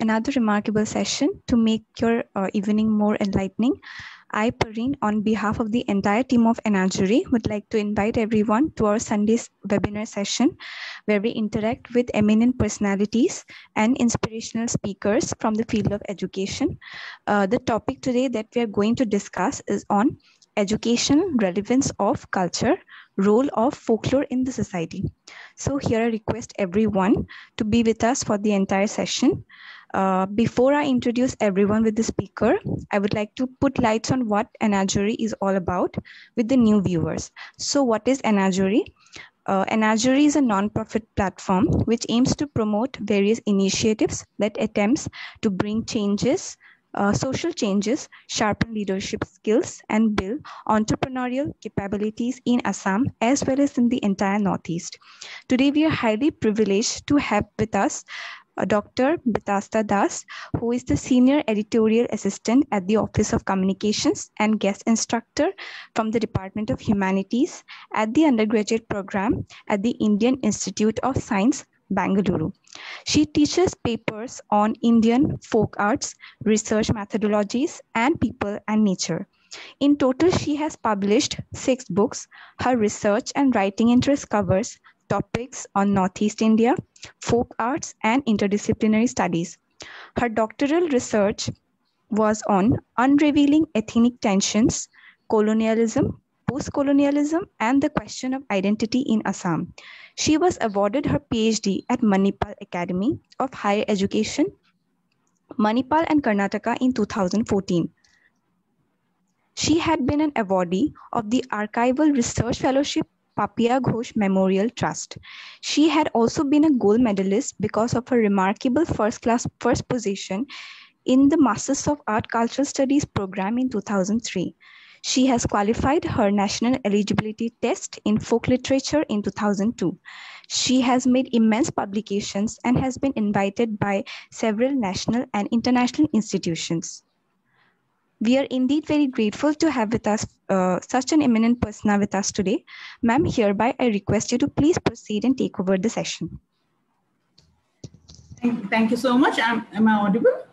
another remarkable session to make your evening more enlightening. I, Pareen, on behalf of the entire team of Enagery, would like to invite everyone to our Sunday's webinar session, where we interact with eminent personalities and inspirational speakers from the field of education. The topic today that we are going to discuss is on education, relevance of culture, role of folklore in the society. So here I request everyone to be with us for the entire session. Before I introduce everyone with the speaker, I would like to put lights on what Enagery is all about with the new viewers. So what is Enagery? Enagery is a non-profit platform which aims to promote various initiatives that attempts to bring changes, social changes, sharpen leadership skills, and build entrepreneurial capabilities in Assam as well as in the entire Northeast. Today, we are highly privileged to have with us Dr. Bitasta Das, who is the Senior Editorial Assistant at the Office of Communications and guest instructor from the Department of Humanities at the undergraduate program at the Indian Institute of Science, Bangalore. She teaches papers on Indian folk arts, research methodologies, and people and nature. In total, she has published 6 books. Her research and writing interest covers topics on Northeast India, folk arts, and interdisciplinary studies. Her doctoral research was on unrevealing ethnic tensions, colonialism, post-colonialism, and the question of identity in Assam. She was awarded her PhD at Manipal Academy of Higher Education, Manipal and Karnataka in 2014. She had been an awardee of the Archival Research Fellowship Papia Ghosh Memorial Trust. She had also been a gold medalist because of her remarkable first position in the Masters of Art Cultural Studies program in 2003. She has qualified her national eligibility test in folk literature in 2002. She has made immense publications and has been invited by several national and international institutions. We are indeed very grateful to have with us such an eminent persona with us today. Ma'am, hereby I request you to please proceed and take over the session. Thank you so much. Am I audible?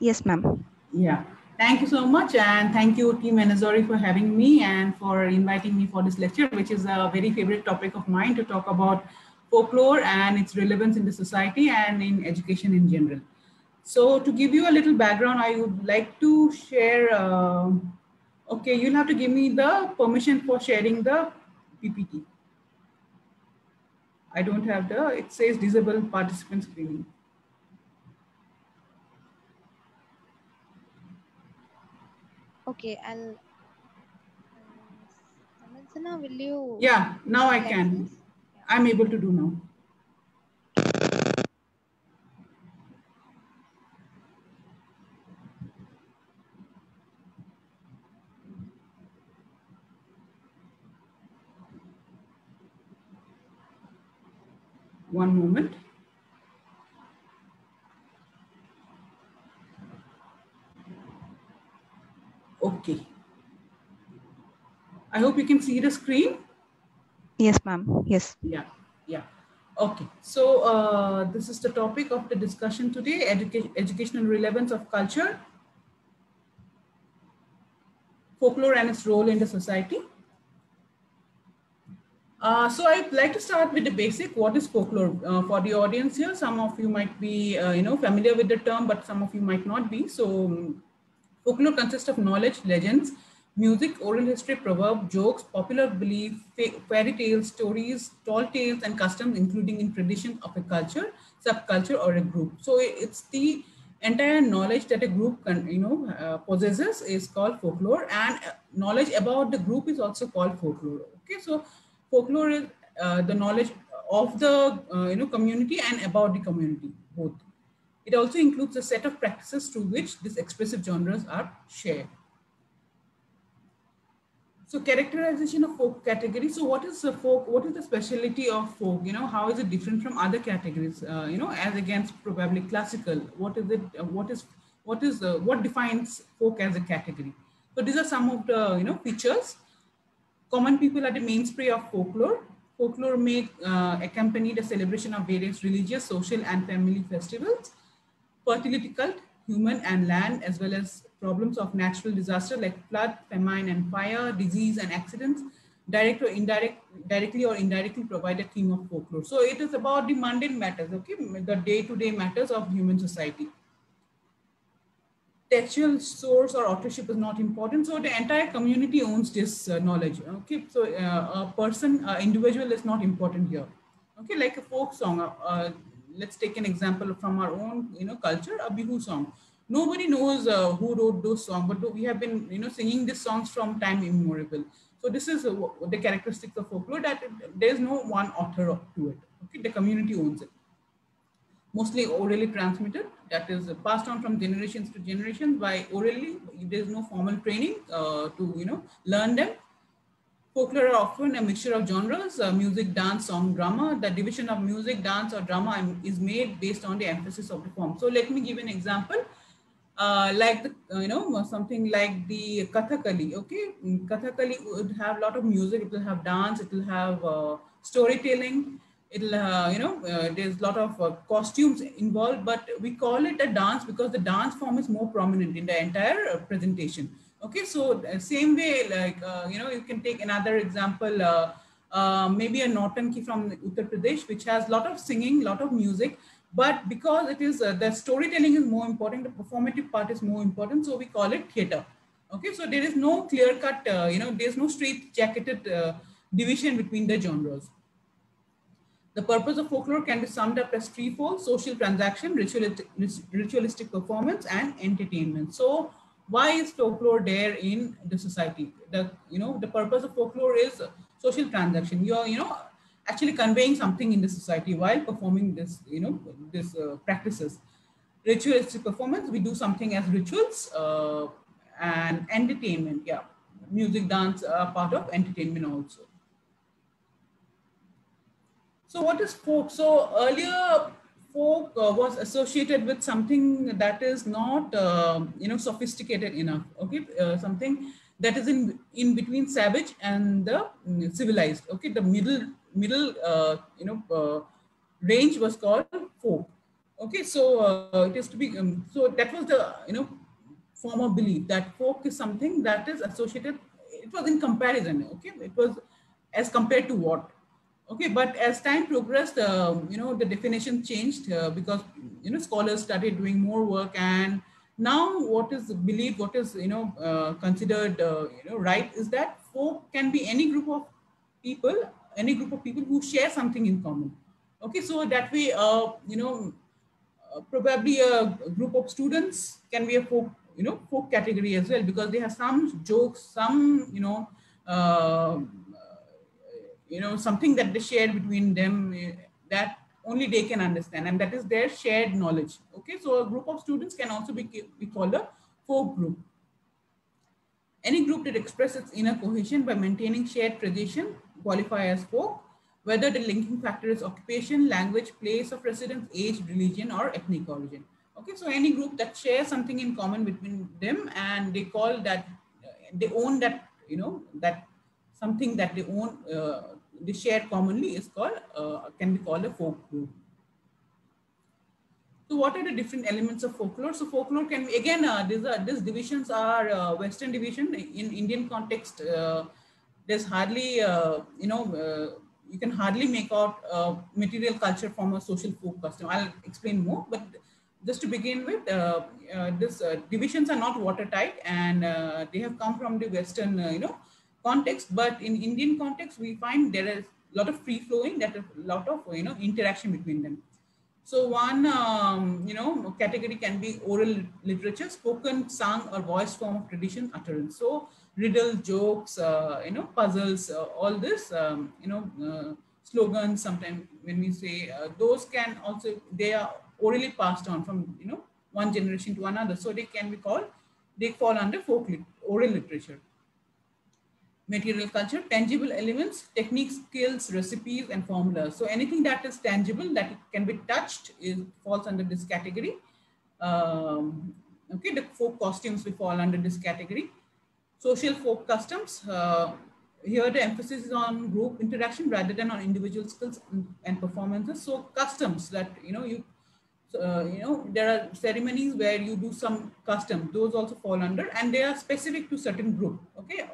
Yes, ma'am. Yeah. Thank you so much. And thank you, Team Enagery, for having me and for inviting me for this lecture, which is a very favorite topic of mine to talk about folklore and its relevance in the society and in education in general. So to give you a little background, I would like to share, okay, you'll have to give me the permission for sharing the PPT. I don't have it says disable participant screening. Okay, Samantha, will you? Yeah, now I can. Yeah. I'm able to do now. One moment. Okay. I hope you can see the screen. Yes, ma'am. Yes. Yeah. Yeah. Okay. So this is the topic of the discussion today, educational relevance of culture, folklore and its role in the society. So I'd like to start with the basic. What is folklore? For the audience here, some of you might be familiar with the term, but some of you might not be. So folklore consists of knowledge, legends, music, oral history, proverb, jokes, popular belief, fairy tales, stories, tall tales, and customs, including in tradition of a culture, subculture, or a group. So it's the entire knowledge that a group possesses is called folklore, and knowledge about the group is also called folklore. Okay, so folklore is the knowledge of the community and about the community, both. It also includes a set of practices through which these expressive genres are shared. So characterization of folk category. So what is the folk? What is the specialty of folk? How is it different from other categories? As against probably classical. What is it? What defines folk as a category? So these are some of the features. Common people are the mainstay of folklore. Folklore may accompany the celebration of various religious, social, and family festivals. fertility cult, human and land, as well as problems of natural disaster like flood, famine, and fire, disease, and accidents, directly or indirectly provide a theme of folklore. So it is about the mundane matters, okay, the day-to-day matters of human society. Textual source or authorship is not important. So the entire community owns this knowledge. Okay, so a person, individual is not important here. Okay, like a folk song. Let's take an example from our own, culture, a Bihu song. Nobody knows who wrote those songs, but we have been, singing these songs from time immemorial. So this is the characteristics of folklore, that there is no one author to it. Okay, the community owns it. Mostly orally transmitted, that is passed on from generations to generations by orally. There is no formal training to learn them. Folklore are often a mixture of genres, music, dance, song, drama. The division of music, dance, or drama is made based on the emphasis of the form. So let me give an example. Like something like the Kathakali. Okay, Kathakali would have a lot of music. It will have dance. It will have storytelling. It'll there's a lot of costumes involved, but we call it a dance because the dance form is more prominent in the entire presentation. Okay, so same way, like you can take another example. Maybe a Nautanki from Uttar Pradesh, which has a lot of singing, a lot of music, but because it is the storytelling is more important, the performative part is more important, so we call it theater. Okay, so there is no clear cut, there's no straight jacketed division between the genres. The purpose of folklore can be summed up as threefold: social transaction, ritualistic performance, and entertainment. So why is folklore there in the society? The purpose of folklore is social transaction. You're actually conveying something in the society while performing this practices. Ritualistic performance, we do something as rituals, and entertainment. Yeah, music, dance are part of entertainment also. So what is folk? So earlier, folk was associated with something that is not, sophisticated enough. Okay, something that is in between savage and the civilized. Okay, the middle range was called folk. Okay, so it is to be so that was the form of belief that folk is something that is associated. It was in comparison. Okay, it was as compared to what. Okay, but as time progressed, the definition changed because scholars started doing more work, and now what is believed, what is considered right, is that folk can be any group of people who share something in common. Okay, so that way, probably a group of students can be a folk category as well, because they have some jokes, some uh, something that they share between them, that only they can understand, and that is their shared knowledge. Okay, so a group of students can also be called a folk group. Any group that expresses its inner cohesion by maintaining shared tradition qualify as folk, whether the linking factor is occupation, language, place of residence, age, religion, or ethnic origin. Okay, so any group that shares something in common between them, and they call that, they own that, that something that they own, they share commonly, is called, can be called a folk group. So what are the different elements of folklore? So folklore can be, again, these divisions are Western division. In Indian context, there's hardly, you can hardly make out material culture from a social folk custom. I'll explain more, but just to begin with, these divisions are not watertight, and they have come from the Western, context. But in Indian context, we find there is a lot of free flowing, that a lot of interaction between them. So one, category can be oral literature, spoken, sung, or voiced form of tradition utterance. So riddles, jokes, puzzles, all this, slogans. Sometimes when we say those can also, they are orally passed on from one generation to another. So they can be called, they fall under oral literature. Material culture, tangible elements, techniques, skills, recipes, and formulas. So anything that is tangible, that can be touched, falls under this category. Okay, the folk costumes will fall under this category. Social folk customs. Here the emphasis is on group interaction rather than on individual skills and performances. So customs that there are ceremonies where you do some custom, those also fall under, and they are specific to certain group. Okay,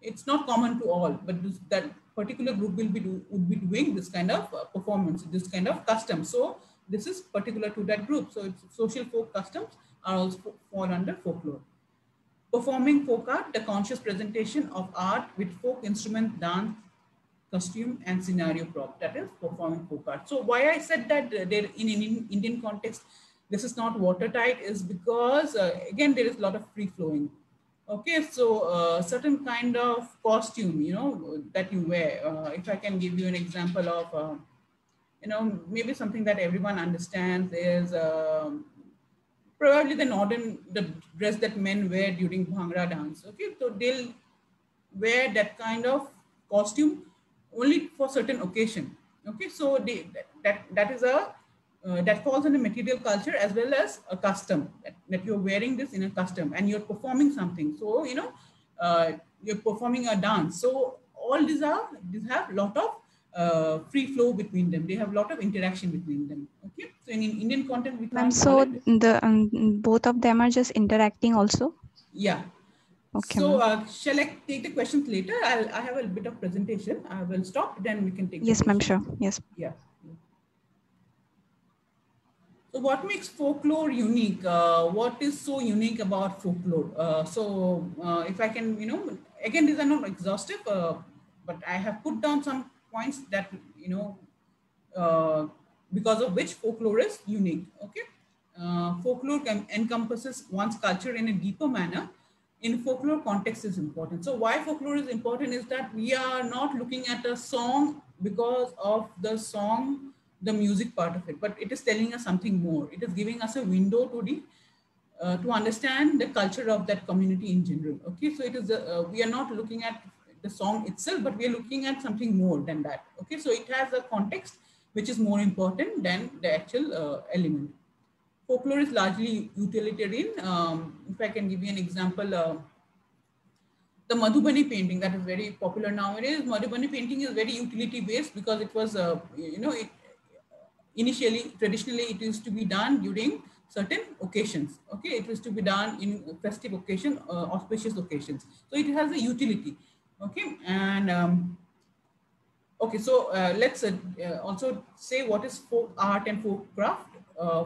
it's not common to all, but that particular group would be doing this kind of performance, this kind of custom. So this is particular to that group. So it's social folk customs are also fall under folklore. Performing folk art, the conscious presentation of art with folk instrument, dance, costume, and scenario prop. That is performing folk art. So why I said that there in Indian context, this is not watertight is because again, there is a lot of free flowing. Okay, so certain kind of costume, that you wear. If I can give you an example of, maybe something that everyone understands is probably the dress that men wear during Bhangra dance. Okay, so they'll wear that kind of costume only for certain occasion. Okay, so that is that falls under material culture as well as a custom that you're wearing this in a custom and you're performing something. So you're performing a dance. So all these have a lot of free flow between them. They have a lot of interaction between them. Okay, so in Indian content we can't so call it. the both of them are just interacting also. Yeah. Okay. So shall I take the questions later? I have a bit of presentation. I will stop, then we can take. Yes, ma'am. Sure. Yes. Yeah. So what makes folklore unique? What is so unique about folklore? If I can, again, these are not exhaustive, but I have put down some points that, because of which folklore is unique. Okay. Folklore encompasses one's culture in a deeper manner. In folklore, context is important. So why folklore is important is that we are not looking at a song because of the song, the music part of it, but it is telling us something more. It is giving us a window to understand the culture of that community in general. Okay, so it is we are not looking at the song itself, but we are looking at something more than that. Okay, so it has a context which is more important than the actual element. Folklore is largely utilitarian. If I can give you an example, the Madhubani painting that is very popular nowadays. Madhubani painting is very utility based because it was, traditionally it used to be done during certain occasions. Okay, it was to be done in festive occasion, auspicious occasions. So it has a utility. Okay, and okay, so let's also say what is folk art and folk craft.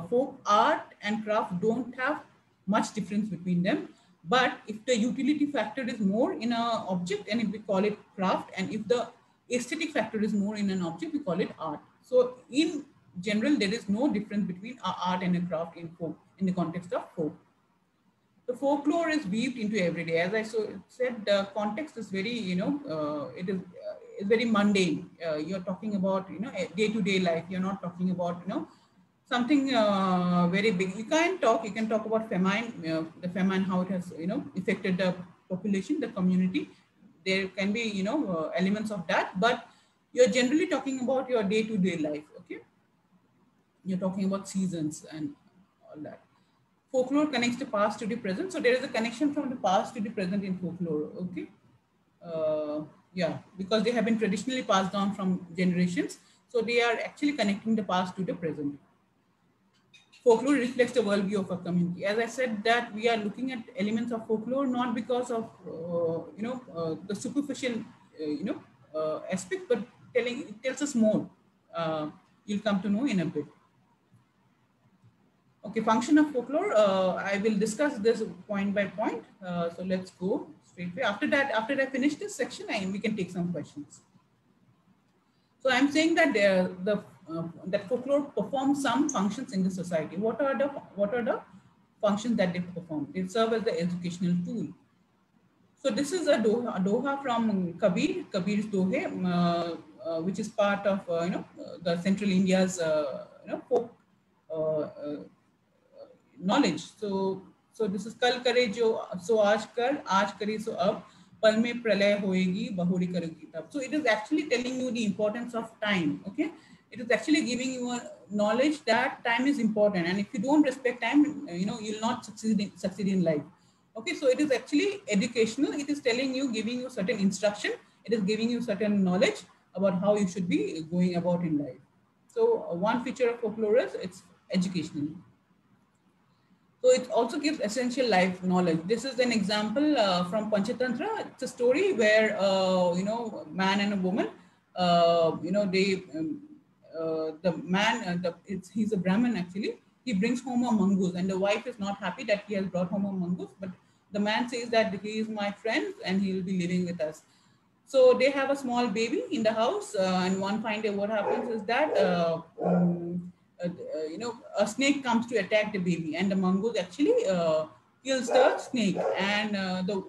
Folk art and craft don't have much difference between them, but if the utility factor is more in an object, and if we call it craft, and if the aesthetic factor is more in an object, we call it art. So in general, there is no difference between art and a craft in folk, in the context of folk. The folklore is weaved into everyday. As I said, the context is very, it is very mundane. You're talking about, day-to-day life. You're not talking about, something very big. You can talk about famine, the famine, how it has, affected the population, the community. There can be, elements of that, but you're generally talking about your day-to-day life. Okay. You're talking about seasons and all that. Folklore connects the past to the present. So there is a connection from the past to the present in folklore. Okay. Yeah, because they have been traditionally passed down from generations. So they are actually connecting the past to the present. Folklore reflects the worldview of a community. As I said, that we are looking at elements of folklore not because of the superficial aspect, but it tells us more. You'll come to know in a bit. Okay, function of folklore. I will discuss this point by point. So let's go straight away. After I finish this section, we can take some questions. So I'm saying that that folklore performs some functions in the society. What are the functions that they perform? They serve as the educational tool. So this is a doha from Kabir's Dohe, which is part of the Central India's folk knowledge. So this is kal kare jo so aaj kare so ab pal mein pralay hoegi bahuri karegi tab. So it is actually telling you the importance of time. Okay, it is actually giving you a knowledge that time is important, and if you don't respect time, you'll not succeed in life. Okay, so it is actually educational. It is telling you, giving you certain instruction. It is giving you certain knowledge about how you should be going about in life. So one feature of folklore is it's educationally. So it also gives essential life knowledge. This is an example from Panchatantra. It's a story where, man and a woman, the man, he's a Brahmin actually. He brings home a mongoose and the wife is not happy that he has brought home a mongoose, but the man says that he is my friend and he will be living with us. So they have a small baby in the house, and one fine day, what happens is that a snake comes to attack the baby, and the mongoose actually kills the snake. And the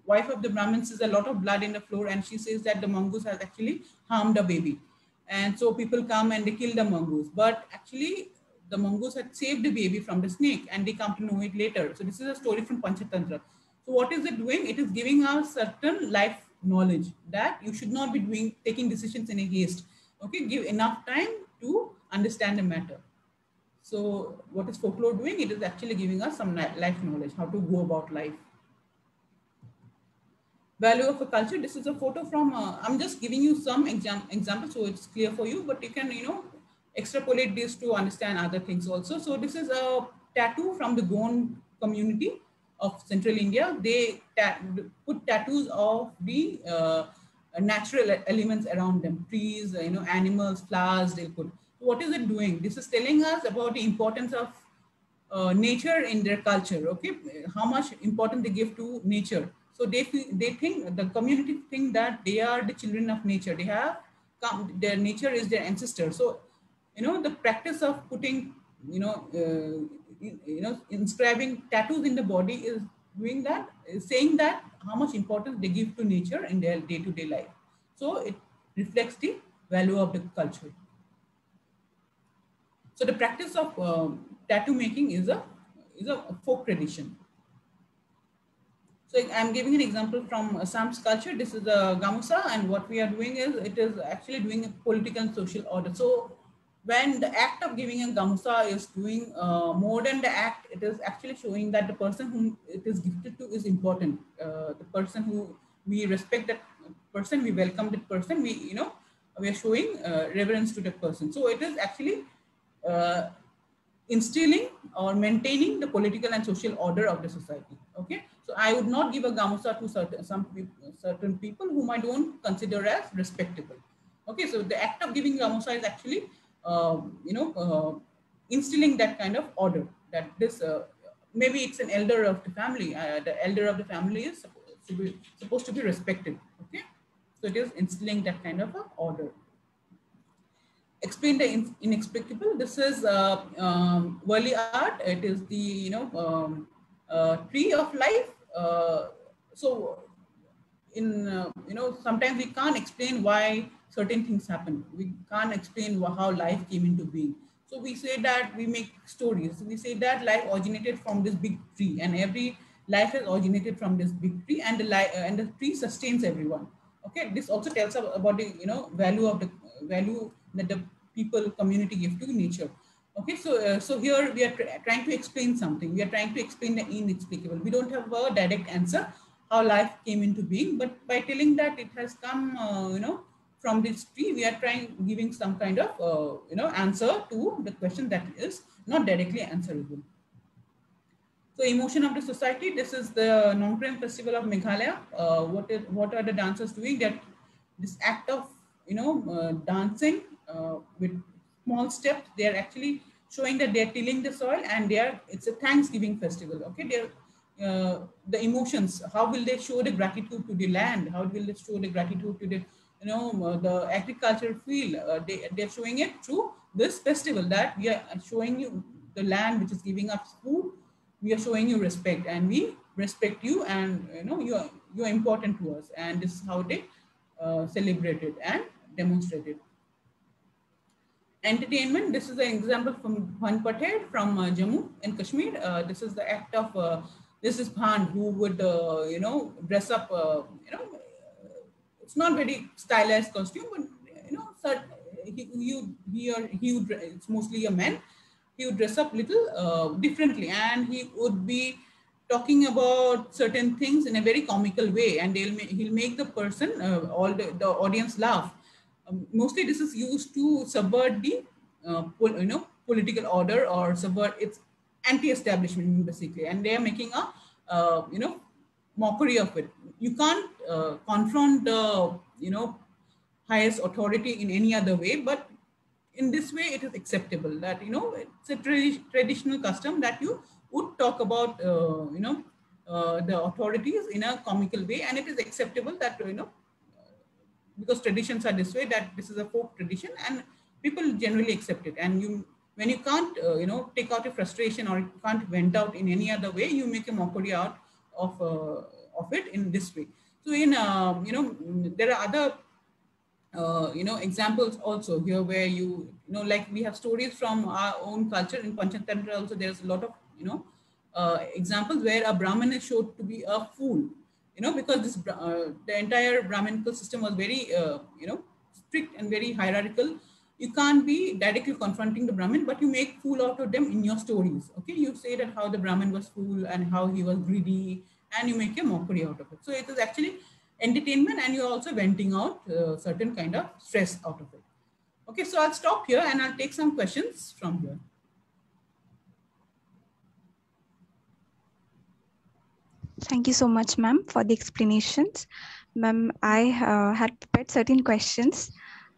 wife of the Brahmin sees a lot of blood in the floor, and she says that the mongoose has actually harmed the baby. And so people come and they kill the mongoose, but actually the mongoose had saved the baby from the snake, and they come to know it later. So this is a story from Panchatantra. So what is it doing? It is giving us certain life knowledge that you should not be taking decisions in a haste. Okay, give enough time to understand the matter. So what is folklore doing? It is actually giving us some life knowledge, how to go about life. Value of a culture. This is a photo from, I'm just giving you some examples so it's clear for you, but you can, extrapolate this to understand other things also. So this is a tattoo from the Goan community of Central India. They put tattoos of the natural elements around them, trees, animals, flowers they put. So what is it doing? This is telling us about the importance of nature in their culture, okay? How much importance they give to nature. So they think, the community think that they are the children of nature. They have their nature is their ancestor. So, the practice of putting, inscribing tattoos in the body is doing that, is saying that how much importance they give to nature in their day-to-day life. So it reflects the value of the culture. So the practice of tattoo making is a folk tradition. So I'm giving an example from Assam's culture. This is a gamusa, and what we are doing is, it is actually doing a political and social order. So when the act of giving a gamusa is doing more than the act, it is actually showing that the person whom it is gifted to is important. The person who we respect, that person, we welcome that person, we are showing reverence to that person. So it is actually instilling or maintaining the political and social order of the society. Okay, so I would not give a gamusa to certain people whom I don't consider as respectable. Okay, so the act of giving gamusa is actually instilling that kind of order, that this maybe it's an elder of the family. The elder of the family is supposed to be respected. Okay, so it is instilling that kind of order. Explain the inexplicable. This is Wali art. It is the tree of life. So in sometimes we can't explain why certain things happen. We can't explain how life came into being. So we say that we make stories. We say that life originated from this big tree, and every life has originated from this big tree, and the tree sustains everyone. Okay, this also tells us about the value that the people community give to nature. Okay, so here we are trying to explain something. We are trying to explain the inexplicable. We don't have a direct answer how life came into being, but by telling that it has come, from this tree, we are giving some kind of, answer to the question that is not directly answerable. So emotion of the society. This is the Nongkrem festival of Meghalaya. What are the dancers doing? That this act of dancing with small steps, they are actually showing that they are tilling the soil, and it's a Thanksgiving festival. Okay, the emotions. How will they show the gratitude to the land? How will they show the gratitude to the the agricultural field? They're showing it through this festival, that we are showing you the land which is giving us food. We are showing you respect, and we respect you, and you're important to us. And this is how they celebrated and demonstrated. Entertainment. This is an example from Bhan Patel from Jammu and Kashmir. This is the act of this is Bhan, who would dress up. It's not very stylized costume, but it's mostly a man. He would dress up little differently, and he would be talking about certain things in a very comical way, and he'll make the person, all the audience laugh. Mostly this is used to subvert the political order or subvert. It's anti-establishment basically, and they are making a mockery of it. You can't confront the highest authority in any other way, but in this way it is acceptable that it's a traditional custom that you would talk about the authorities in a comical way, and it is acceptable that because traditions are this way, that this is a folk tradition and people generally accept it. And when you can't take out your frustration or you can't vent out in any other way, you make a mockery out of it in this way. So in there are other examples also here where like we have stories from our own culture. In Panchatantra also there's a lot of examples where a Brahmin is showed to be a fool, because this the entire Brahminical system was very strict and very hierarchical. You can't be directly confronting the Brahmin, but you make fool out of them in your stories. Okay, you say that how the Brahmin was fool and how he was greedy, and you make a mockery out of it. So it is actually entertainment, and you're also venting out certain kind of stress out of it. Okay, so I'll stop here and I'll take some questions from here. Thank you so much, ma'am, for the explanations. Ma'am, I had prepared certain questions.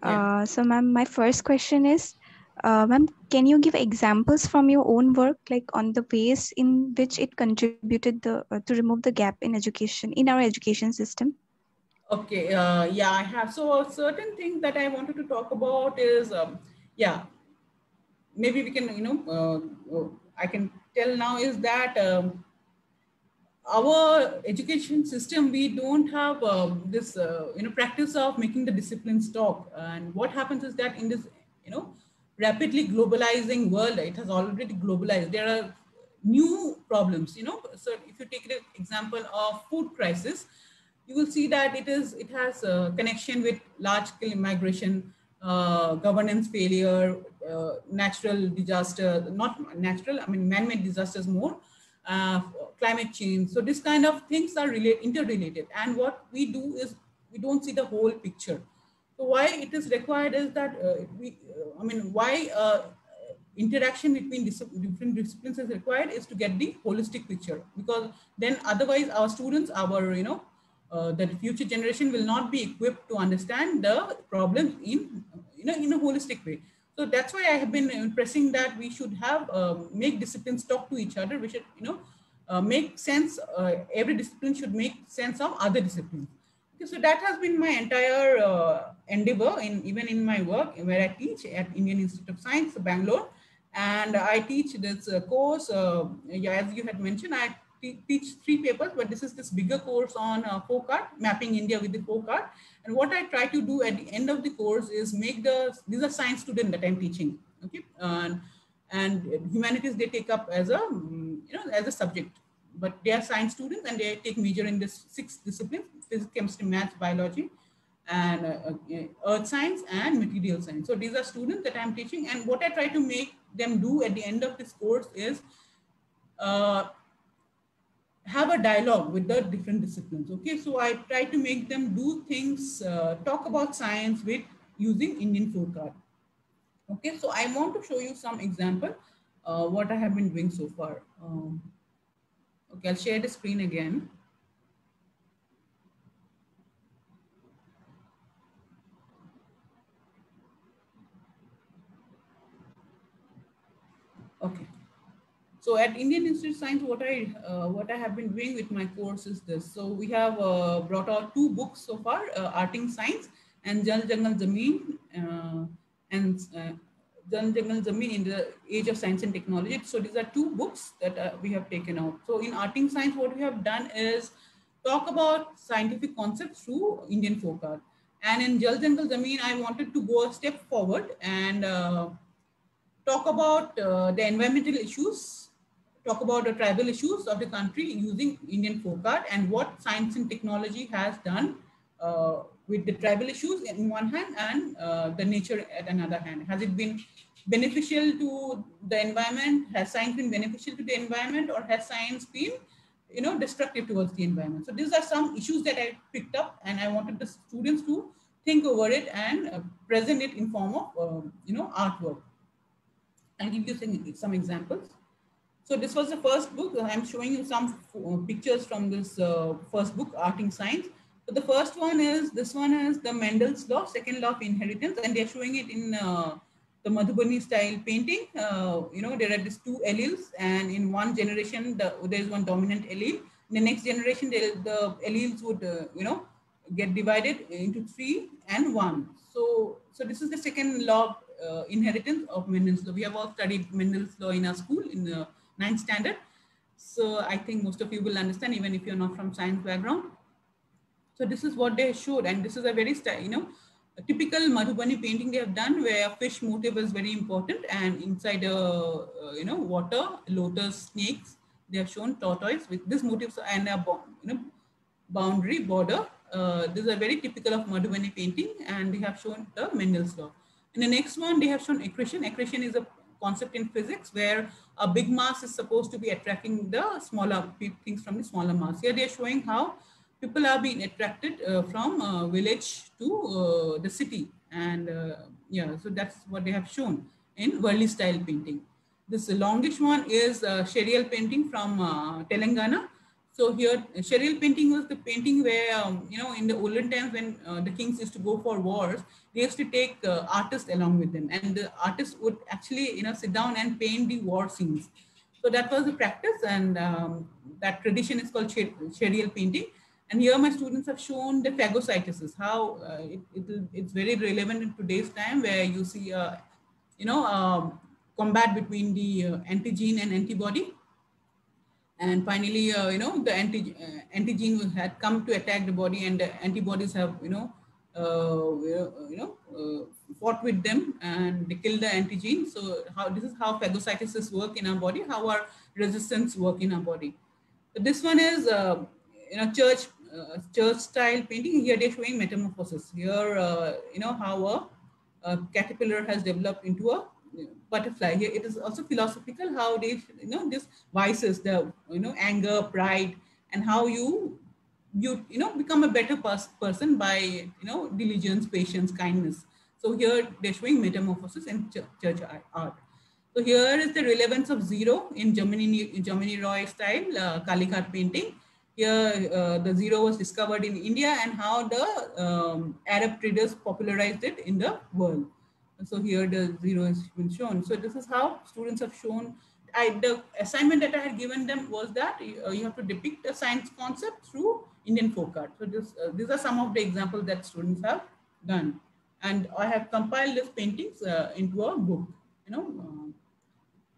Yeah. So, ma'am, my first question is, ma'am, can you give examples from your own work, like on the ways in which it contributed to remove the gap in education, in our education system? Okay, yeah, I have. So a certain thing that I wanted to talk about is, maybe we can, I can tell now is that our education system, we don't have this, practice of making the disciplines talk. And what happens is that in this, rapidly globalizing world, it has already globalized. There are new problems, So if you take the example of food crisis, you will see that it has a connection with large-scale immigration, governance failure, natural disaster, not natural, I mean man-made disasters more, climate change. So this kind of things are interrelated. And what we do is we don't see the whole picture. So why it is required is that why interaction between different disciplines is required is to get the holistic picture, because then otherwise our students, our the future generation will not be equipped to understand the problems in a holistic way. So that's why I have been pressing that we should have make disciplines talk to each other. We should make sense. Every discipline should make sense of other disciplines. Okay, so that has been my entire endeavor even in my work where I teach at Indian Institute of Science, Bangalore, and I teach this course. As you had mentioned, I teach 3 papers, but this is this bigger course on folk art, mapping India with the folk art. And what I try to do at the end of the course is make these are science students that I'm teaching, okay, and humanities they take up as a as a subject, but they are science students and they take major in this 6 disciplines: physics, chemistry, maths, biology, and earth science and material science. So these are students that I'm teaching, and what I try to make them do at the end of this course is have a dialogue with the different disciplines. Okay, so I try to make them do things, talk about science with using Indian folk art. Okay, so I want to show you some example what I have been doing so far. Okay, I'll share the screen again. Okay. So at Indian Institute of Science, what I have been doing with my course is this. So we have brought out 2 books so far, Arting Science and Jal Jangal Zameen and Jal Jangal Zameen in the Age of Science and Technology. So these are 2 books that we have taken out. So in Arting Science, what we have done is talk about scientific concepts through Indian folk art. And in Jal Jangal Zameen, I wanted to go a step forward and talk about the environmental issues, talk about the tribal issues of the country using Indian folk art, and what science and technology has done with the tribal issues in one hand and the nature at another hand. Has it been beneficial to the environment? Has science been beneficial to the environment, or has science been destructive towards the environment? So these are some issues that I picked up, and I wanted the students to think over it and present it in form of artwork. I'll give you some examples. So this was the first book. I'm showing you some pictures from this first book, Art in Science. So the first one is, this one is the Mendel's law, second law of inheritance, and they're showing it in the Madhubani style painting. There are these two alleles, and in one generation, there is one dominant allele. In the next generation, the alleles would, get divided into 3 and 1. So this is the second law of inheritance of Mendel's law. We have all studied Mendel's law in our school in the 9th standard. So I think most of you will understand, even if you're not from science background. So this is what they showed, and this is a very, a typical Madhubani painting they have done, where fish motif is very important, and inside water, lotus, snakes, they have shown tortoise with this motifs and a boundary border. This is a very typical of Madhubani painting, and they have shown the Mendel's law. In the next one, they have shown accretion. Accretion is a concept in physics where a big mass is supposed to be attracting the smaller things from the smaller mass. Here they are showing how people are being attracted from village to the city. And so that's what they have shown in Worli style painting. This longish one is Sherial painting from Telangana. So here, Sherial painting was the painting where, in the olden times when the kings used to go for wars, they used to take artists along with them. And the artists would actually, sit down and paint the war scenes. So that was the practice, and that tradition is called Sherial painting. And here my students have shown the phagocytosis, how it's very relevant in today's time, where you see, combat between the antigen and antibody. And finally, the antigen had come to attack the body, and the antibodies have, fought with them, and they killed the antigen. So this is how phagocytosis work in our body, how our resistance work in our body. So this one is, church style painting. Here they're showing metamorphosis. Here, how a caterpillar has developed into a butterfly. Here it is also philosophical, how they, these vices, the, anger, pride, and how you become a better person by, diligence, patience, kindness. So here they're showing metamorphosis in church art. So here is the relevance of zero in Jamini Roy style Kalighat painting. Here the zero was discovered in India, and how the Arab traders popularized it in the world. So here the zero has been shown. So this is how students have shown. The assignment that I had given them was that you have to depict a science concept through Indian folk art. So these are some of the examples that students have done. And I have compiled these paintings into a book,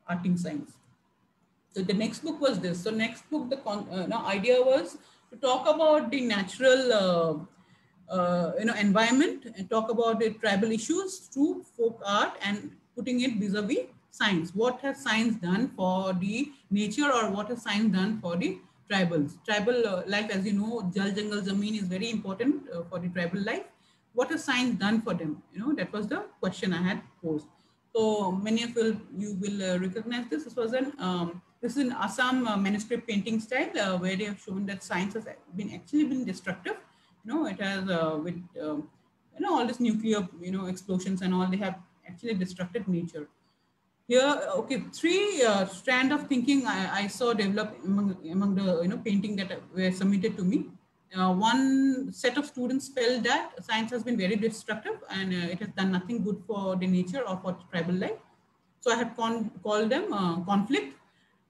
Art in Science. So the next book was this. So next book, the idea was to talk about the natural environment, and talk about the tribal issues through folk art and putting it vis-a-vis science. What has science done for the nature, or what has science done for the tribals? Tribal life, as you know, Jal Jangal Zameen is very important for the tribal life. What has science done for them? That was the question I had posed. So many of you will recognize this. This was this is an Assam manuscript painting style where they have shown that science has actually been destructive. It has with all this nuclear explosions and all, they have actually destructed nature. Here, okay, 3 strand of thinking I saw develop among the painting that were submitted to me. One set of students felt that science has been very destructive, and it has done nothing good for the nature or for tribal life. So I have called them conflict.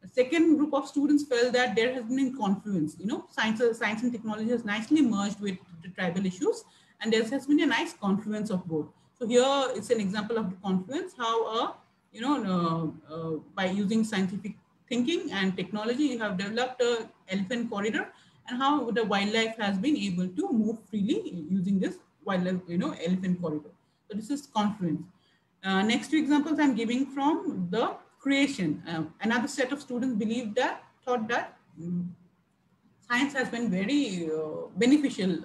The second group of students felt that there has been confluence. Science and technology has nicely merged with the tribal issues, and there has been a nice confluence of both. So here it's an example of the confluence, how by using scientific thinking and technology, you have developed an elephant corridor, and how the wildlife has been able to move freely using this wildlife, elephant corridor. So this is confluence. Next 2 examples I'm giving from the creation. Another set of students thought that science has been very beneficial,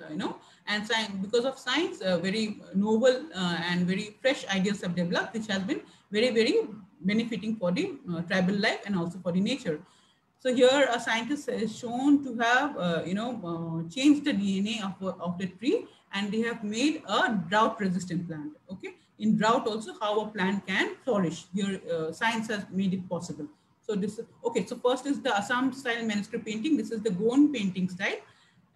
and science, because of science, very novel and very fresh ideas have developed, which has been very, very benefiting for the tribal life and also for the nature. So here a scientist is shown to have, changed the DNA of the tree, and they have made a drought resistant plant. Okay. in drought also, how a plant can flourish. Here, science has made it possible. So this is, okay, so first is the Assam style manuscript painting. This is the Goan painting style.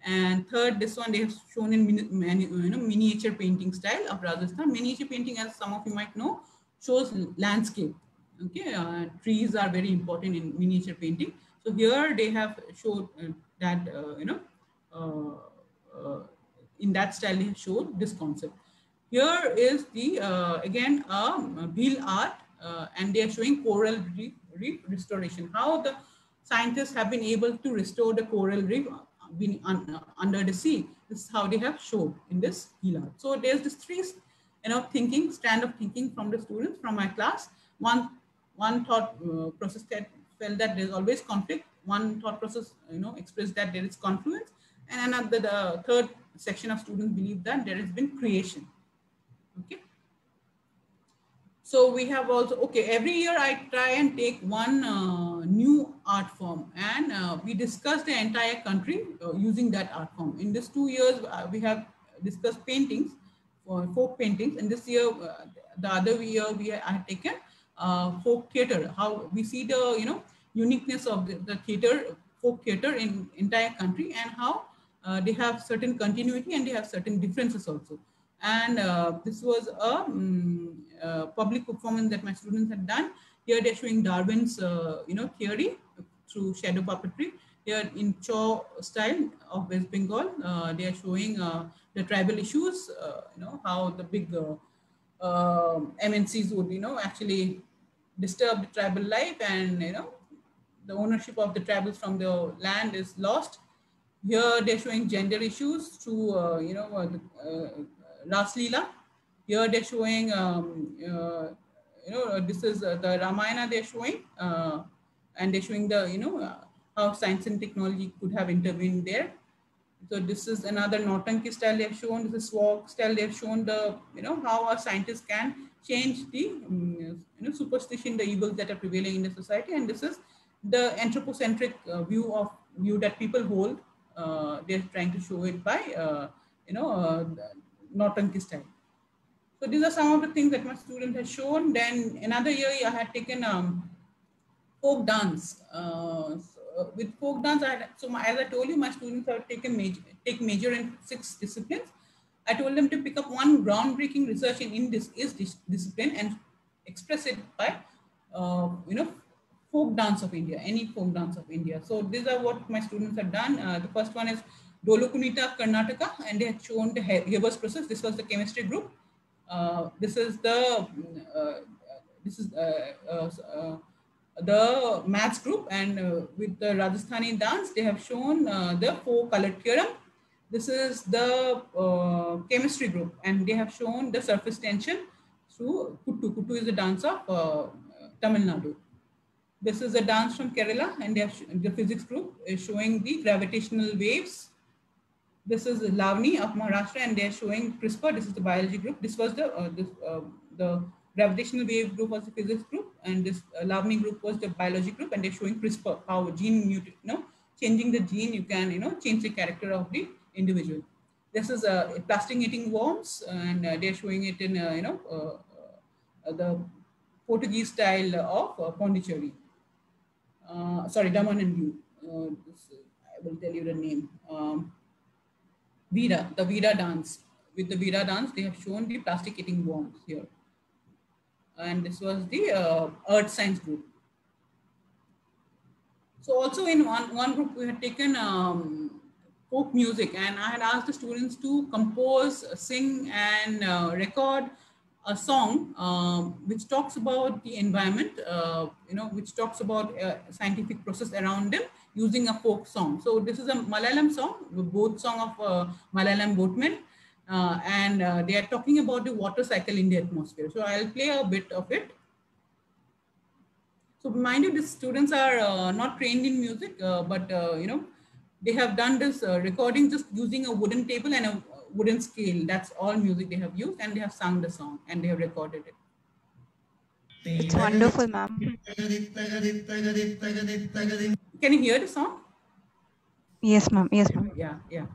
And third, this one they have shown in miniature painting style of Rajasthan. Miniature painting, as some of you might know, shows landscape. Okay, trees are very important in miniature painting. So here they have showed that in that style they have showed this concept. Here is the again Bhil art, and they are showing coral reef restoration. How the scientists have been able to restore the coral reef being under the sea. This is how they have showed in this Bhil art. So there's this three strand of thinking from the students from my class. One thought process that felt that there's always conflict. One thought process expressed that there is confluence, and another, the third section of students believe that there has been creation. Okay. So we have also, okay, every year I try and take one new art form, and we discuss the entire country using that art form. In this 2 years, we have discussed paintings, folk paintings, and this year, the other year, I have taken folk theater, how we see the uniqueness of the theater, folk theater in entire country, and how they have certain continuity and they have certain differences also. And this was a public performance that my students had done. Here they're showing Darwin's theory through shadow puppetry. Here in Chaw style of West Bengal, they are showing the tribal issues, how the big MNCs would actually disturb the tribal life, and the ownership of the tribals from the land is lost. Here they're showing gender issues through Ras Leela. Here they're showing this is the Ramayana they're showing, and they're showing the how science and technology could have intervened there. So this is another Nautanki style they have shown. This is Swag style they have shown the how a scientist can change the superstition, the evils that are prevailing in the society. And this is the anthropocentric view that people hold. They're trying to show it by Nautanki style. So these are some of the things that my student has shown. Then another year I had taken folk dance. With folk dance, as I told you, my students have take major in 6 disciplines. I told them to pick up one groundbreaking research in this discipline and express it by folk dance of India, any folk dance of India. So these are what my students have done. The first one is Dolokunita, Karnataka, and they had shown the Haber's process. This was the chemistry group. This is the maths group, and with the Rajasthani dance, they have shown the 4-color theorem. This is the chemistry group, and they have shown the surface tension through Kuttu. Kuttu is the dance of Tamil Nadu. This is a dance from Kerala, and they have the physics group is showing the gravitational waves. This is Lavani of Maharashtra, and they are showing CRISPR. This is the biology group. This was the gravitational wave group was the physics group, and this Lavani group was the biology group, and they're showing CRISPR, how gene mutate, changing the gene, you can change the character of the individual. This is plastic eating worms, and they're showing it in the Portuguese style of Pondicherry. Sorry, Daman and Diu. I will tell you the name. Vida, the Vida dance. With the Vida dance, they have shown the plastic eating worms here. And this was the earth science group. So also in one group, we had taken folk music, and I had asked the students to compose, sing, and record a song which talks about the environment, which talks about scientific process around them using a folk song. So this is a Malayalam song, the boat song of Malayalam boatmen, and they are talking about the water cycle in the atmosphere. So I'll play a bit of it. So mind you, these students are not trained in music, but they have done this recording just using a wooden table and a wooden scale. That's all music they have used, and they have sung the song and they have recorded it. It's wonderful, ma'am. Can you hear the song? Yes, ma'am. Yes, ma'am. Yeah, yeah.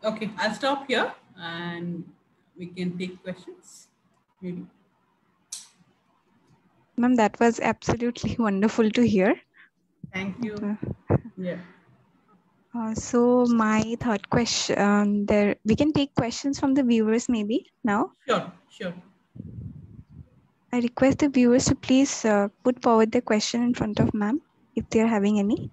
Okay, I'll stop here and we can take questions, maybe. Ma'am, that was absolutely wonderful to hear. Thank you. Yeah. So my third question, we can take questions from the viewers maybe now. Sure, sure. I request the viewers to please put forward the question in front of ma'am if they are having any.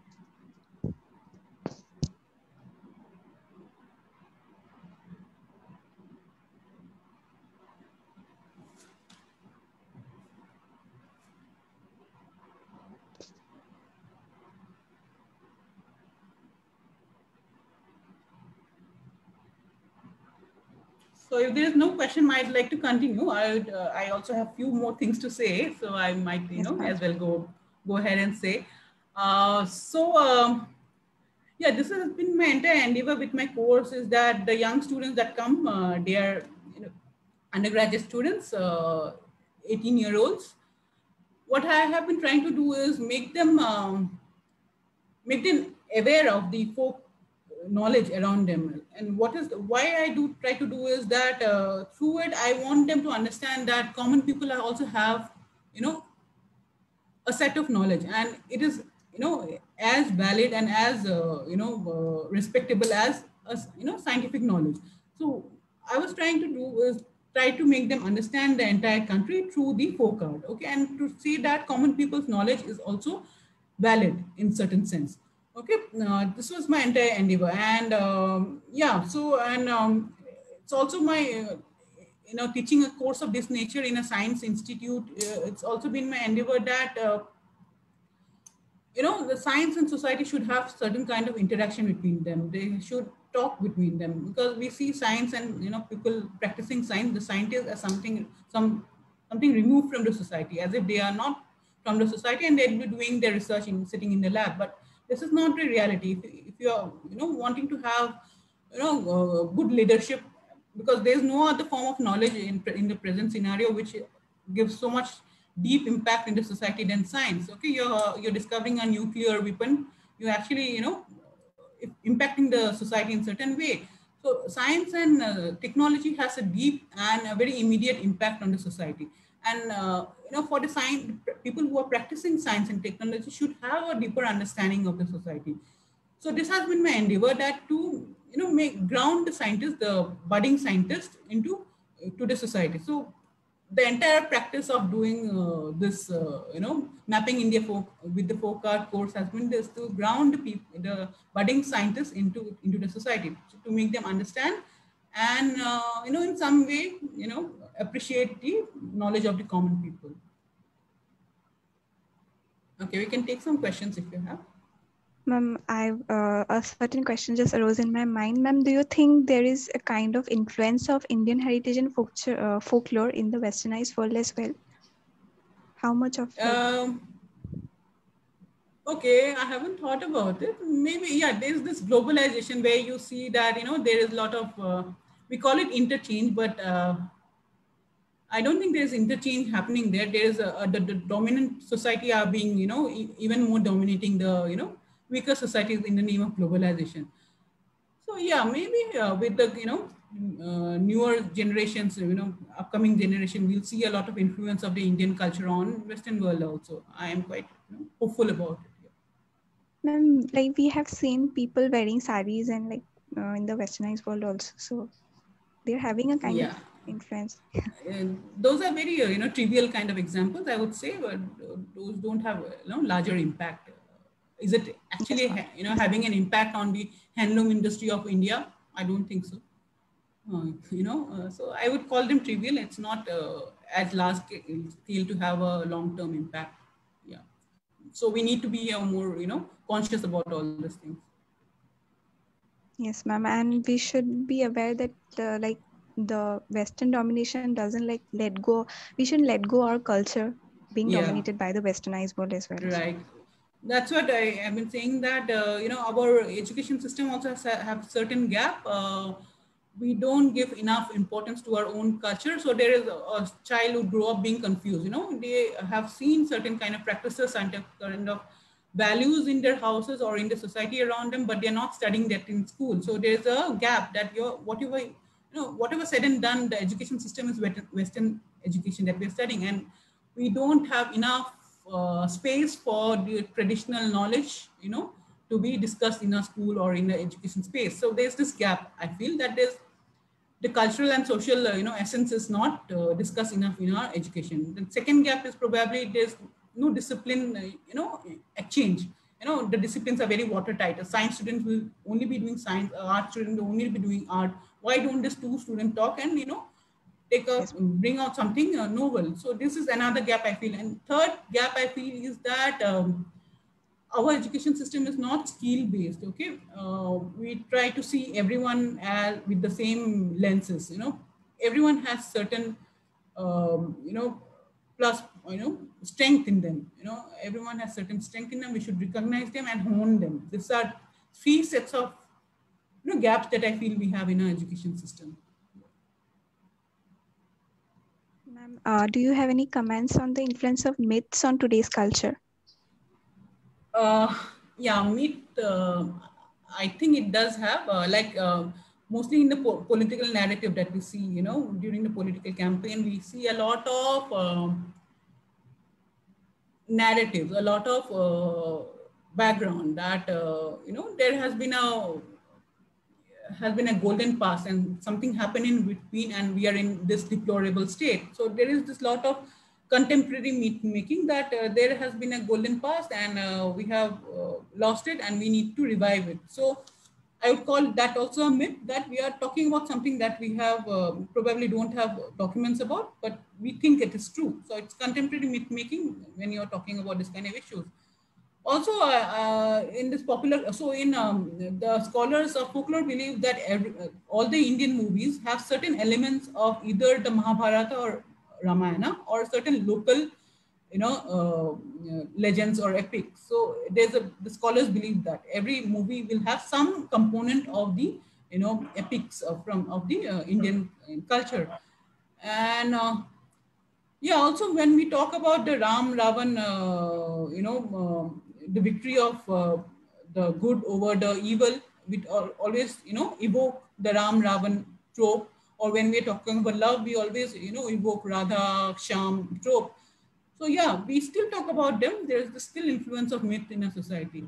So if there is no question, I'd like to continue. I also have few more things to say, so I might as well go ahead and say. Yeah, this has been my entire endeavor with my course is that the young students that come, they are undergraduate students, 18-year-olds. What I have been trying to do is make them aware of the folk knowledge around them. And why I do try to do is that through it, I want them to understand that common people also have, a set of knowledge, and it is, as valid and as, respectable as, scientific knowledge. So I was trying to do is try to make them understand the entire country through the folk art, okay, and to see that common people's knowledge is also valid in certain sense. Okay, this was my entire endeavor, and yeah. So it's also my teaching a course of this nature in a science institute. It's also been my endeavor that the science and society should have certain kind of interaction between them. They should talk between them, because we see science and people practicing science, the scientists, as something removed from the society, as if they are not from the society and they'll be doing their research sitting in the lab. But this is not the reality. If you are wanting to have good leadership, because there's no other form of knowledge in the present scenario which gives so much deep impact in the society than science. Okay, you're discovering a nuclear weapon, you're actually impacting the society in certain way. So science and technology has a deep and a very immediate impact on the society. And for the science, people who are practicing science and technology should have a deeper understanding of the society. So this has been my endeavor, that to ground the scientists, the budding scientists, to the society. So the entire practice of doing this, mapping India with the folk art course has been this, to ground the budding scientists into the society, to make them understand and in some way appreciate the knowledge of the common people. Okay, we can take some questions if you have. Ma'am, a certain question just arose in my mind. Ma'am, do you think there is a kind of influence of Indian heritage and folklore in the westernized world as well? How much of Okay, I haven't thought about it. Maybe, yeah, there's this globalization where you see that, there is a lot of, we call it interchange, but I don't think there's interchange happening there. There's the dominant society are being, even more dominating the, weaker societies in the name of globalization. So yeah, maybe with the, newer generations, upcoming generation, we'll see a lot of influence of the Indian culture on Western world also. I am quite hopeful about it. Ma'am, like we have seen people wearing saris and like in the westernized world also. So they're having a kind of Yeah. influence. Those are very trivial kind of examples, I would say, but those don't have larger impact. Is it Yes, actually ma'am. having an impact on the handloom industry of India? I don't think so. So I would call them trivial. It's not at large scale to have a long-term impact. Yeah. So we need to be more conscious about all these things. Yes, ma'am. And we should be aware that like the Western domination doesn't like let go. We shouldn't let go our culture being Yeah. dominated by the westernized world as well. Right. That's what I have been saying, that our education system also have certain gap. We don't give enough importance to our own culture. So there is a child who grow up being confused. They have seen certain kind of practices and kind of values in their houses or in the society around them, but they're not studying that in school. So there's a gap that whatever said and done, the education system is Western education that we're studying, and we don't have enough space for the traditional knowledge, to be discussed in a school or in the education space. So there's this gap. I feel that there's the cultural and social, essence is not discussed enough in our education. The second gap is probably there's no discipline, exchange. The disciplines are very watertight. A science student will only be doing science, art student will only be doing art. Why don't these two students talk and, Yes. bring out something novel? So this is another gap I feel. And third gap I feel is that our education system is not skill based. Okay, we try to see everyone as with the same lenses. Everyone has certain plus strength in them. Everyone has certain strength in them. We should recognize them and hone them. These are three sets of gaps that I feel we have in our education system. Ma'am, do you have any comments on the influence of myths on today's culture? Yeah, myth. I think it does have mostly in the political narrative that we see. During the political campaign, we see a lot of narratives, a lot of background that there has been a golden past and something happened in between and we are in this deplorable state. So there is this lot of contemporary myth making that there has been a golden past and we have lost it and we need to revive it. So I would call that also a myth, that we are talking about something that we have probably don't have documents about, but we think it is true. So it's contemporary myth making when you're talking about this kind of issues. Also, in this popular, so in the scholars of folklore believe that all the Indian movies have certain elements of either the Mahabharata or Ramayana or certain local, legends or epics. So the scholars believe that every movie will have some component of the, epics of the Indian culture. And yeah, also when we talk about the Ram Ravan, the victory of the good over the evil, we always, evoke the Ram Ravan trope. Or when we're talking about love, we always, evoke Radha Sham trope. So yeah, we still talk about them. There's the still influence of myth in a society.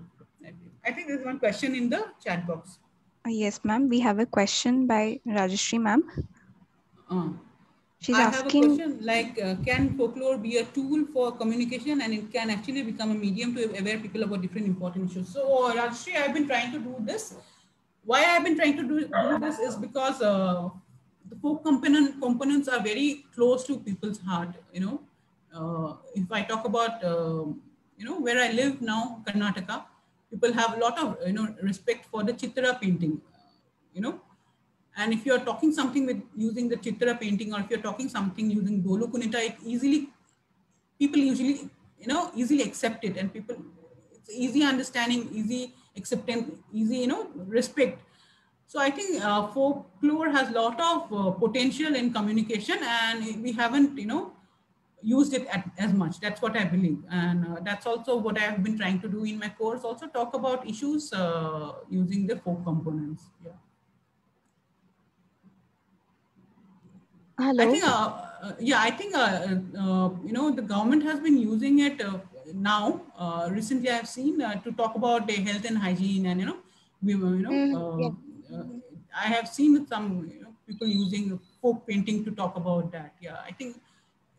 I think there's one question in the chat box. Yes, ma'am. We have a question by Rajashri, ma'am. She's I asking, have a question like, can folklore be a tool for communication and it can actually become a medium to aware people about different important issues? So Rajshri, I've been trying to do this. Why I've been trying to do this is because the folk components are very close to people's heart. If I talk about, where I live now, Karnataka, people have a lot of, respect for the Chitra painting, and if you're talking something with using the Chitra painting, or if you're talking something using Dolu Kunita, people usually, easily accept it, and it's easy understanding, easy acceptance, easy, respect. So I think folklore has a lot of potential in communication, and we haven't, used it as much. That's what I believe. And that's also what I have been trying to do in my course, also talk about issues using the folk components. Yeah. Hello. I think, the government has been using it now. Recently, I've seen to talk about the health and hygiene, and I have seen some people using folk painting to talk about that. Yeah, I think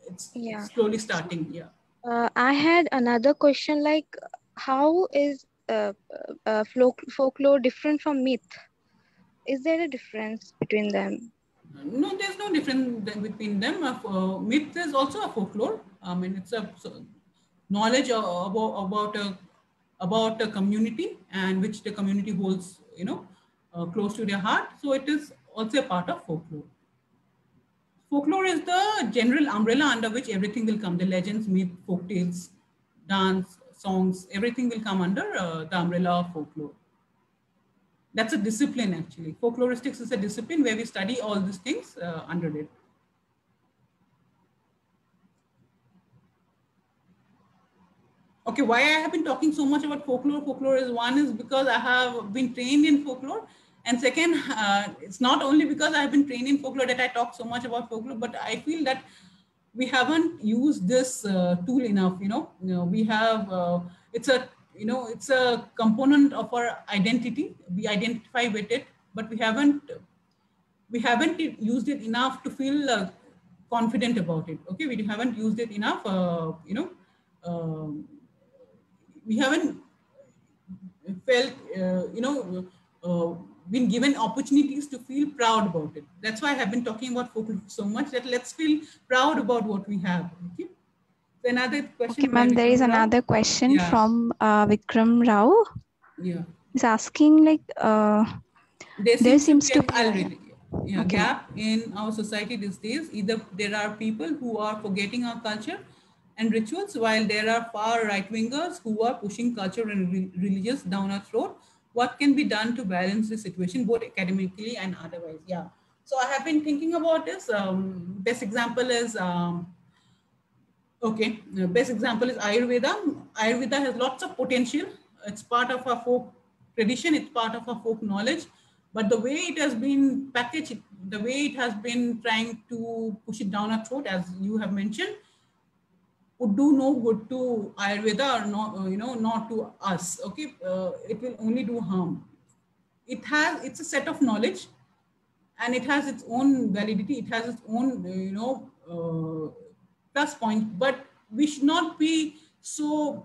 it's slowly starting. Yeah. I had another question, like, how is folklore different from myth? Is there a difference between them? No, there's no difference between them. Myth is also a folklore. I mean, it's a knowledge about a community, and which the community holds, close to their heart. So it is also a part of folklore. Folklore is the general umbrella under which everything will come. The legends, myth, folk tales, dance, songs, everything will come under the umbrella of folklore. That's a discipline, actually. Folkloristics is a discipline where we study all these things under it. Okay, why I have been talking so much about folklore? Folklore is one is because I have been trained in folklore. And second, it's not only because I have been trained in folklore that I talk so much about folklore, but I feel that we haven't used this tool enough. We have, it's a component of our identity. We identify with it, but we haven't used it enough to feel confident about it. Okay, we haven't used it enough. We haven't felt, been given opportunities to feel proud about it. That's why I have been talking about folklore so much, that let's feel proud about what we have. Okay. So another question. Okay, ma'am, there is another question from Vikram Rao. Yeah. He's asking, like, there seems to be I'll read it. Yeah, okay. Gap in our society these days. Either there are people who are forgetting our culture and rituals, while there are far right-wingers who are pushing culture and religious down our throat. What can be done to balance the situation, both academically and otherwise? Yeah. So I have been thinking about this. Best example is, best example is Ayurveda. Ayurveda has lots of potential. It's part of our folk tradition. It's part of our folk knowledge. But the way it has been packaged, the way it has been trying to push it down our throat, as you have mentioned, would do no good to Ayurveda, or not, not to us. Okay, it will only do harm. It's a set of knowledge, and it has its own validity. It has its own, plus point. But we should not be so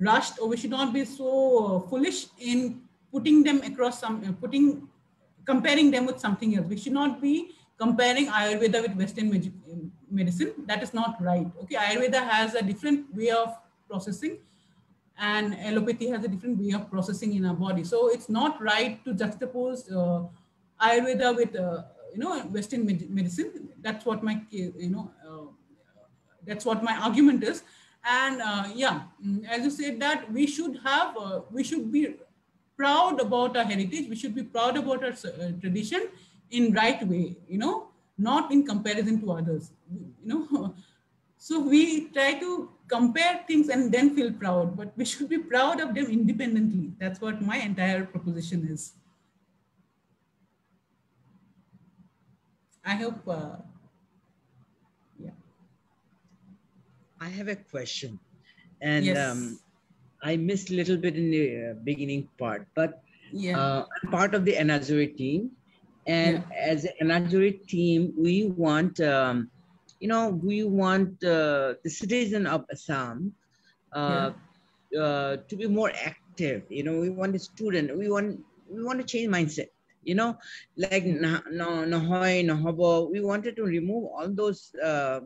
rushed, or we should not be so foolish in putting them across comparing them with something else. We should not be comparing Ayurveda with Western medicine. That is not right. Okay, Ayurveda has a different way of processing, and allopathy has a different way of processing in our body. So it's not right to juxtapose Ayurveda with Western medicine. That's what my that's what my argument is. And as you said, that we should be proud about our heritage. We should be proud about our tradition in right way, not in comparison to others, So we try to compare things and then feel proud, but we should be proud of them independently. That's what my entire proposition is. I hope, I have a question, and yes. I missed a little bit in the beginning part, but I'm part of the Enazuri team, and as an Enazuri team, we want, we want the citizen of Assam to be more active. We want a student. We want to change mindset. You know, like nahoy, nahobo. We wanted to remove all those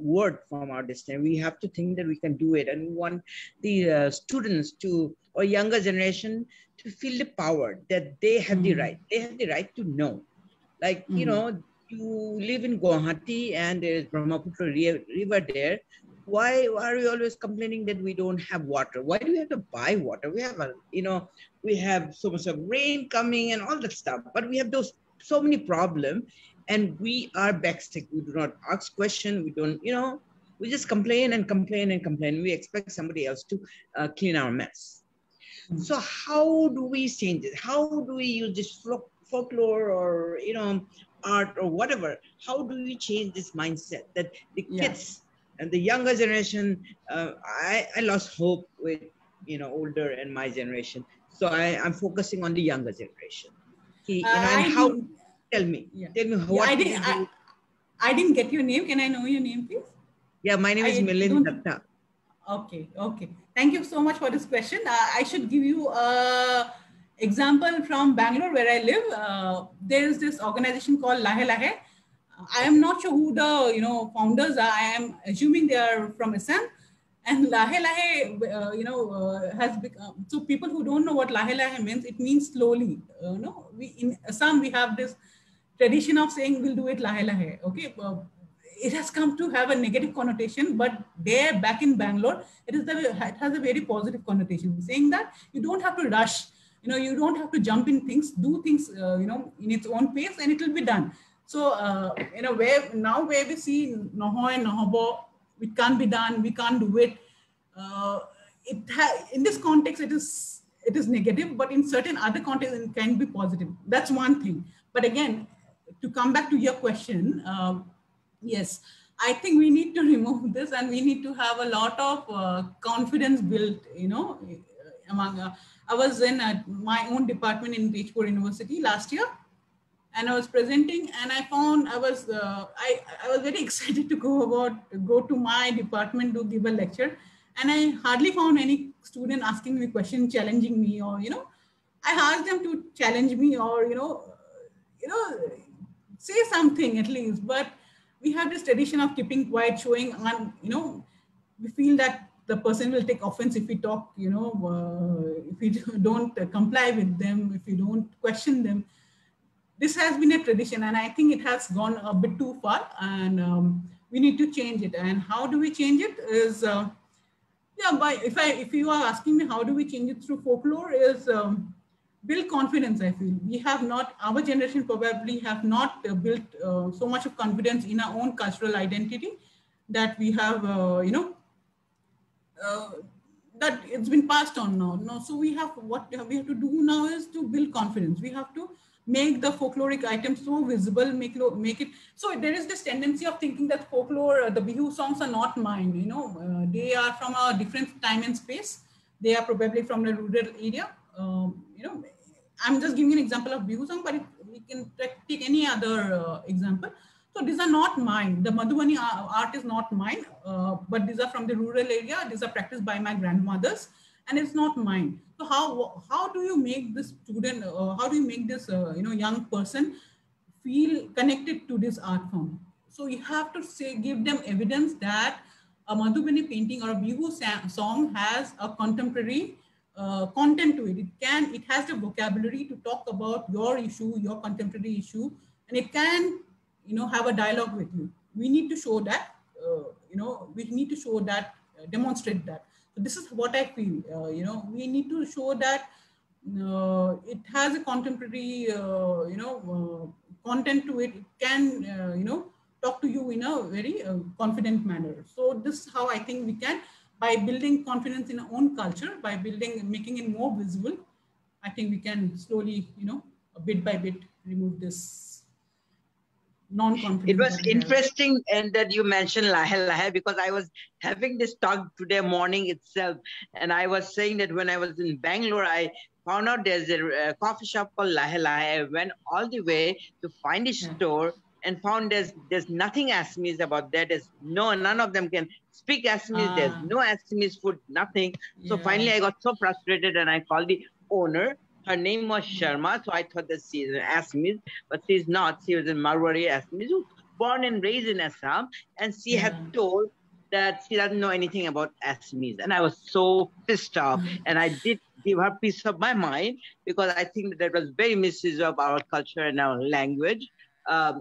words from our dictionary. We have to think that we can do it, and we want the students to, or younger generation, to feel the power that they have the right. They have the right to know. Like, you know, you live in Guwahati and there is Brahmaputra river there. Why are we always complaining that we don't have water? Why do we have to buy water? We have, we have so much of rain coming and all that stuff, but we have those so many problems, and we are backstick. We do not ask questions. We don't, we just complain and complain and complain. We expect somebody else to clean our mess. So how do we change it? How do we use this folklore or, art or whatever? How do we change this mindset that the kids and the younger generation, I lost hope with, older and my generation. So I'm focusing on the younger generation. Tell me what I didn't get your name. Can I know your name, please? Yeah, my name is Milind Datta. Okay. Thank you so much for this question. I should give you a example from Bangalore where I live. There is this organization called Lahe Lahe. I am not sure who the founders are. I am assuming they are from Assam. And Lahe Lahe, has become, so people who don't know what Lahe Lahe means, it means slowly. In Assam we have this tradition of saying we'll do it Lahe Lahe. Okay, it has come to have a negative connotation, but there back in Bangalore, it has a very positive connotation, saying that you don't have to rush. You don't have to jump in things, do things, in its own pace, and it will be done. So, where we see Nohoy and Nohobo, it can't be done, we can't do it. In this context, it is negative, but in certain other contexts, it can be positive. That's one thing. But again, to come back to your question, yes, I think we need to remove this, and we need to have a lot of confidence built, among. I was in my own department in Tejpur University last year, and I was presenting, and I found I was very excited to go to my department to give a lecture, and I hardly found any student asking me questions, challenging me, or I asked them to challenge me, or say something at least. But we have this tradition of keeping quiet, showing on, we feel that the person will take offense if we talk, if we don't comply with them, if we don't question them. This has been a tradition, and I think it has gone a bit too far, and we need to change it. And how do we change it is, if you are asking me how do we change it through folklore, is build confidence. I feel we have not, our generation probably have not built so much of confidence in our own cultural identity that we have, that it's been passed on now. No, so what we have to do now is to build confidence. We have to make the folkloric items so visible, make it. So there is this tendency of thinking that folklore, the Bihu songs are not mine. They are from a different time and space. They are probably from the rural area. I'm just giving an example of Bihu song, but we can take any other example. So these are not mine. The Madhubani art is not mine, but these are from the rural area. These are practiced by my grandmothers, and it's not mine. So how do you make this student, how do you make this young person feel connected to this art form? So you have to give them evidence that a Madhubani painting or a Bihu song has a contemporary content to it. It has the vocabulary to talk about your issue, your contemporary issue, and it can, have a dialogue with you. We need to show that, we need to show that, demonstrate that. So this is what I feel, we need to show that it has a contemporary, content to it. It can, talk to you in a very confident manner. So this is how I think we can, by building confidence in our own culture, by making it more visible, I think we can slowly, bit by bit remove this non-confidence. It was interesting and that you mentioned Lahe Lahe, because I was having this talk today morning itself, and I was saying that when I was in Bangalore, I found out there's a coffee shop called Lahe Lahe. I went all the way to find a store and found there's nothing Assamese about that. None of them can speak Assamese. There's no Assamese food, nothing. So finally I got so frustrated and I called the owner, her name was Sharma, so I thought that she is an Assamese, but she's not. She was a Marwari Assamese, born and raised in Assam, and she had told that she doesn't know anything about Assamese. And I was so pissed off, and I did give her piece of my mind, because I think that was very misuse of our culture and our language,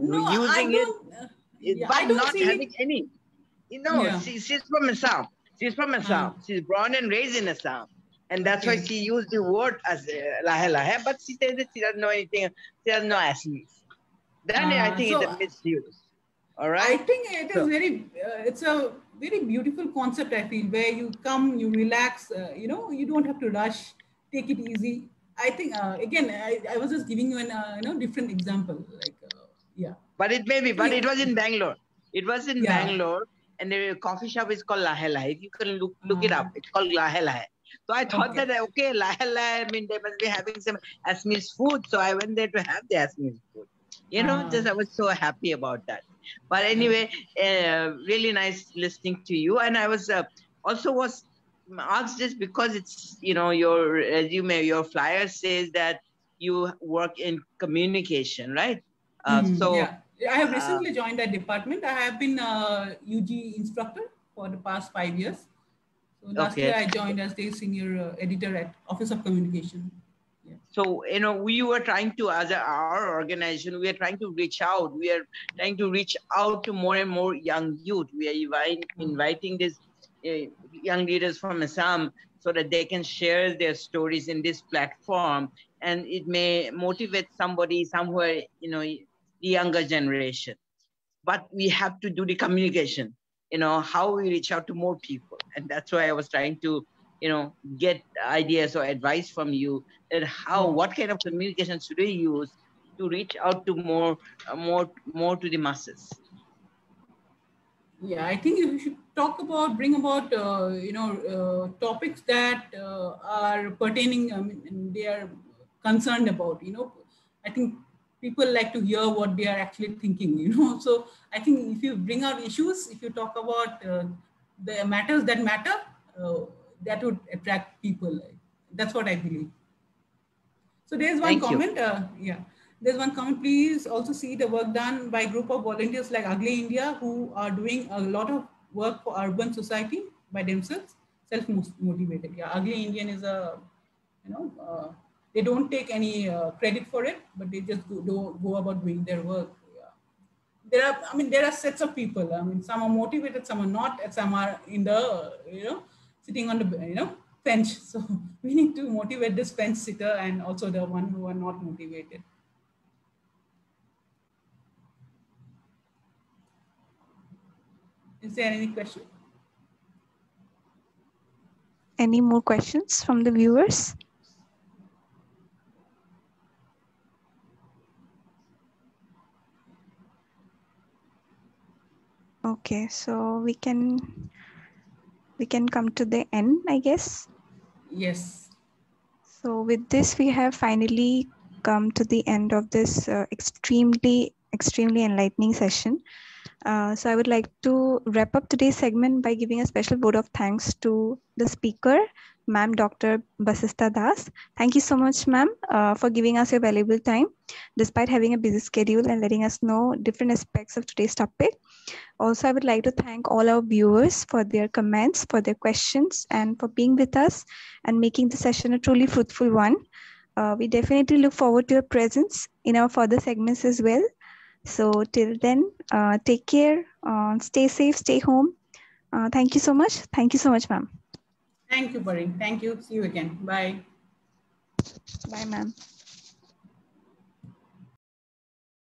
using but not having any. She's from Assam. She's from Assam. She's born and raised in Assam. And that's why she used the word as lahe lahe, but she says that she doesn't know anything. She doesn't know Assamese. Then I think it's a misuse. All right. I think it is it's a very beautiful concept, I feel, where you come, you relax, you don't have to rush, take it easy. I think, again, I was just giving you an, different example, like, But it may be, but it was in Bangalore. It was in Bangalore, and the coffee shop is called Lahe Lahe. You can look it up. It's called Lahe Lahe. So I thought that, okay, Lahe Lahe, I mean, they must be having some Assamese food. So I went there to have the Assamese food. I was so happy about that. But anyway, really nice listening to you. And I was also asked this because it's, your resume, your flyer says that you work in communication, right? I have recently joined that department. I have been a UG instructor for the past 5 years. So last year I joined as the senior editor at Office of Communication. Yeah. So, we were trying to, as our organization, we are trying to reach out. We are trying to reach out to more and more young youth. We are inviting these young leaders from Assam so that they can share their stories in this platform. And it may motivate somebody somewhere, the younger generation. But we have to do the communication, how we reach out to more people. And that's why I was trying to, get ideas or advice from you that what kind of communication should we use to reach out to more to the masses. Yeah, I think we should bring about, topics that are pertaining, they are concerned about, I think people like to hear what they are actually thinking, So I think if you bring out issues, if you talk about the matters that matter, that would attract people. That's what I believe. So there's one comment. There's one comment. Please also see the work done by a group of volunteers like Ugly India, who are doing a lot of work for urban society by themselves, self-motivated. Yeah, Ugly Indian is a, they don't take any credit for it, but they just go about doing their work. Yeah. There are sets of people. Some are motivated, some are not, and some are in the, sitting on the, bench. So we need to motivate this bench sitter and also the one who are not motivated. Is there any question? Any more questions from the viewers? Okay, so we can come to the end, I guess. Yes. So with this, we have finally come to the end of this extremely enlightening session. So I would like to wrap up today's segment by giving a special vote of thanks to the speaker, Ma'am Dr. Basista Das. Thank you so much, ma'am, for giving us your valuable time, despite having a busy schedule and letting us know different aspects of today's topic. Also, I would like to thank all our viewers for their comments, for their questions, and for being with us and making the session a truly fruitful one. We definitely look forward to your presence in our further segments as well. So till then, take care, stay safe, stay home. Thank you so much. Thank you so much, ma'am. Thank you, Pareen. Thank you. See you again. Bye. Bye, ma'am.